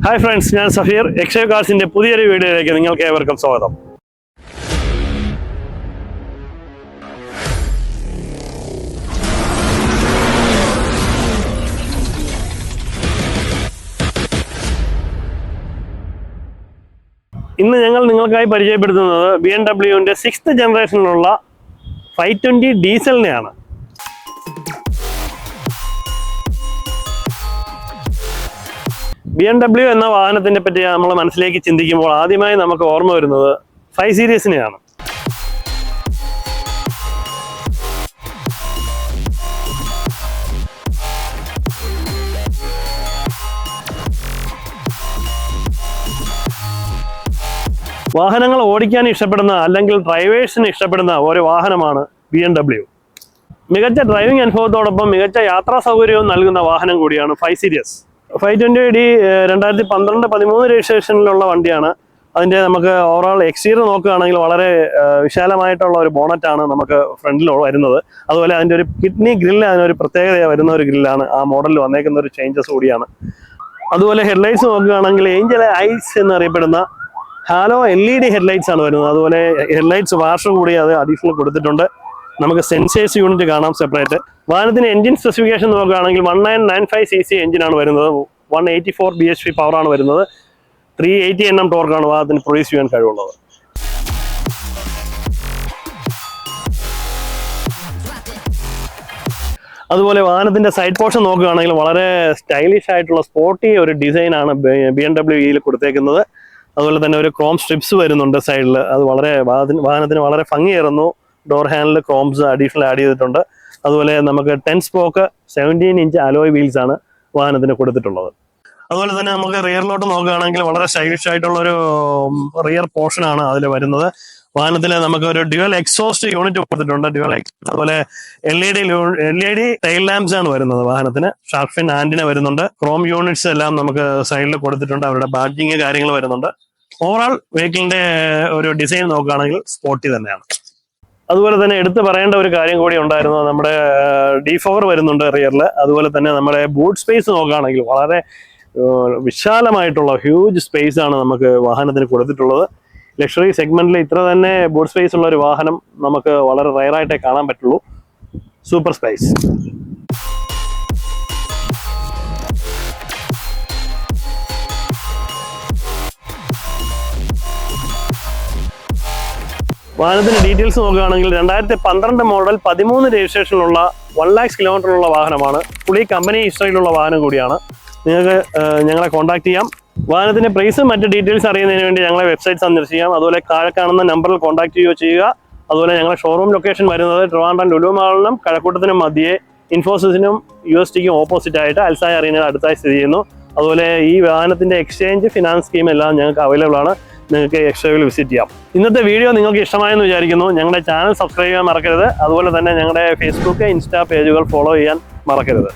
Hi friends, ഞാൻ സഫീർ. എക്സൈവ് കാർസിന്റെ പുതിയൊരു വീഡിയോയിലേക്ക് നിങ്ങൾക്ക് ഏവർക്കും സ്വാഗതം. ഇന്ന് ഞങ്ങൾ നിങ്ങൾക്കായി പരിചയപ്പെടുത്തുന്നത് BMW-ന്റെ 6th ജനറേഷനിലുള്ള 520 ഡീസലിനെയാണ്. BMW എന്ന വാഹനത്തിനെ പറ്റി നമ്മൾ മനസ്സിലേക്ക് ചിന്തിക്കുമ്പോൾ ആദ്യമായി നമുക്ക് ഓർമ്മ വരുന്നത് 5 സീരീസിനെയാണ്. വാഹനങ്ങൾ ഓടിക്കാൻ ഇഷ്ടപ്പെടുന്ന അല്ലെങ്കിൽ ഡ്രൈവേഴ്സിന് ഇഷ്ടപ്പെടുന്ന ഒരു വാഹനമാണ് BMW. മികച്ച ഡ്രൈവിംഗ് അനുഭവത്തോടൊപ്പം മികച്ച യാത്രാ സൗകര്യവും നൽകുന്ന വാഹനം കൂടിയാണ് 5 സീരീസ്. 520D 2012-13 രജിസ്ട്രേഷനിലുള്ള വണ്ടിയാണ്. അതിൻ്റെ നമുക്ക് ഓവറോൾ എക്സ്റ്റീരിയർ നോക്കുകയാണെങ്കിൽ വളരെ വിശാലമായിട്ടുള്ള ഒരു ബോണറ്റാണ് നമുക്ക് ഫ്രണ്ടിൽ വരുന്നത്. അതുപോലെ അതിൻ്റെ ഒരു കിഡ്നി ഗ്രില്ല്, അതിനൊരു പ്രത്യേകത വരുന്ന ഒരു ഗ്രില്ലാണ്. ആ മോഡലിൽ വന്നേക്കുന്ന ഒരു ചേഞ്ചസ് കൂടിയാണ്. അതുപോലെ ഹെഡ്ലൈറ്റ്സ് നോക്കുകയാണെങ്കിൽ ഏഞ്ചൽ ഐസ് എന്നറിയപ്പെടുന്ന ഹാലോ LED ഹെഡ്ലൈറ്റ്സ് ആണ് വരുന്നത്. അതുപോലെ ഹെഡ്ലൈറ്റ്സ് വാഷർ കൂടി അത് അഡീഷണൽ കൊടുത്തിട്ടുണ്ട്. നമുക്ക് സെൻസേഴ്സ് യൂണിറ്റ് കാണാം സെപ്പറേറ്റ്. വാഹനത്തിന് എഞ്ചിൻ സ്പെസിഫിക്കേഷൻ നോക്കുകയാണെങ്കിൽ 1995cc എഞ്ചിനാണ് വരുന്നത്. 184 bhp പവറാണ് വരുന്നത്. 380 Nm ടോർക്കാണ് വാഹനത്തിന് പ്രൊഡ്യൂസ് ചെയ്യാൻ കഴിവുള്ളത്. അതുപോലെ വാഹനത്തിന്റെ സൈഡ് പോർഷൻ നോക്കുകയാണെങ്കിൽ വളരെ സ്റ്റൈലിഷ് ആയിട്ടുള്ള സ്പോർട്ടി ഒരു ഡിസൈനാണ് BMW കൊടുത്തേക്കുന്നത്. അതുപോലെ തന്നെ ഒരു ക്രോം സ്ട്രിപ്സ് വരുന്നുണ്ട് സൈഡിൽ. അത് വളരെ വാഹനത്തിന് വളരെ ഭംഗിയേറുന്നു. Door handle chromes additional add ചെയ്തിട്ടുണ്ട്. അതുപോലെ നമുക്ക് 10 സ്പോക്ക് 17 ഇഞ്ച് അലോയ് വീൽസ് ആണ് വാഹനത്തിന് കൊടുത്തിട്ടുള്ളത്. അതുപോലെ തന്നെ നമുക്ക് റിയറിലോട്ട് നോക്കുകയാണെങ്കിൽ വളരെ സ്റ്റൈലിഷ് ആയിട്ടുള്ള ഒരു റിയർ പോർഷനാണ് അതിൽ വരുന്നത്. വാഹനത്തിൽ നമുക്ക് ഒരു ഡ്യുവൽ എക്സോസ്റ്റ് യൂണിറ്റ് കൊടുത്തിട്ടുണ്ട്. അതുപോലെ LED ടൈൽ ലാംപ്സ് ആണ് വരുന്നത്. വാഹനത്തിന് ഷാർക്ക് ഫിൻ ആന്റിന വരുന്നുണ്ട്. ക്രോം യൂണിറ്റ്സ് എല്ലാം നമുക്ക് സൈഡിൽ കൊടുത്തിട്ടുണ്ട്. അവരുടെ ബാഡ്ജിങ് കാര്യങ്ങൾ വരുന്നുണ്ട്. ഓവറോൾ വെഹിക്കിളിന്റെ ഒരു ഡിസൈൻ നോക്കുകയാണെങ്കിൽ സ്പോർട്ടി തന്നെയാണ്. അതുപോലെ തന്നെ എടുത്തു പറയേണ്ട ഒരു കാര്യം കൂടി ഉണ്ടായിരുന്നു. നമ്മുടെ D4 വരുന്നുണ്ട് റിയറിൽ. അതുപോലെ തന്നെ നമ്മുടെ ബൂട്ട് സ്പേസ് നോക്കുകയാണെങ്കിൽ വളരെ വിശാലമായിട്ടുള്ള ഹ്യൂജ് സ്പേസ് ആണ് നമുക്ക് വാഹനത്തിന് കൊടുത്തിട്ടുള്ളത്. ലക്ഷറി സെഗ്മെന്റിൽ ഇത്ര തന്നെ ബൂട്ട് സ്പേസ് ഉള്ള ഒരു വാഹനം നമുക്ക് വളരെ റയറായിട്ടേ കാണാൻ പറ്റുള്ളൂ. Super space. വാഹനത്തിന്റെ ഡീറ്റെയിൽസ് നോക്കുകയാണെങ്കിൽ 2012 മോഡൽ 13 രജിസ്ട്രേഷനിലുള്ള 1 lakhs കിലോമീറ്ററിലുള്ള വാഹനമാണ്. പുള്ളി കമ്പനി ഹിസ്റ്ററിയിലുള്ള വാഹനം കൂടിയാണ്. നിങ്ങൾക്ക് ഞങ്ങളെ കോൺടാക്ട് ചെയ്യാം. വാഹനത്തിന്റെ പ്രൈസും മറ്റ് ഡീറ്റെയിൽസ് അറിയുന്നതിന് വേണ്ടി ഞങ്ങളെ വെബ്സൈറ്റ് സന്ദർശിക്കാം. അതുപോലെ താഴെ കാണുന്ന നമ്പറിൽ കോൺടാക്ട് ചെയ്യുക. അതുപോലെ ഞങ്ങളുടെ ഷോറൂം ലൊക്കേഷൻ വരുന്നത് ട്രിവാൻഡ്രം ലുലു മാളിനും കഴക്കൂട്ടത്തിനും മധ്യേ ഇൻഫോസിസിനും USTക്കും ഓപ്പോസിറ്റ് ആയിട്ട് അൽസായ അറീനയുടെ അടുത്തായി സ്ഥിതി ചെയ്യുന്നു. അതുപോലെ ഈ വാഹനത്തിന്റെ എക്സ്ചേഞ്ച് ഫിനാൻസ് സ്കീം എല്ലാം ഞങ്ങൾക്ക് അവൈലബിൾ ആണ്. നിങ്ങൾക്ക് എക്സ്ട്രാവിൽ വിസിറ്റ് ചെയ്യാം. ഇന്നത്തെ വീഡിയോ നിങ്ങൾക്ക് ഇഷ്ടമായെന്ന് വിചാരിക്കുന്നു. ഞങ്ങളുടെ ചാനൽ സബ്സ്ക്രൈബ് ചെയ്യാൻ മറക്കരുത്. അതുപോലെ തന്നെ ഞങ്ങളുടെ Facebook, Insta പേജുകൾ ഫോളോ ചെയ്യാൻ മറക്കരുത്.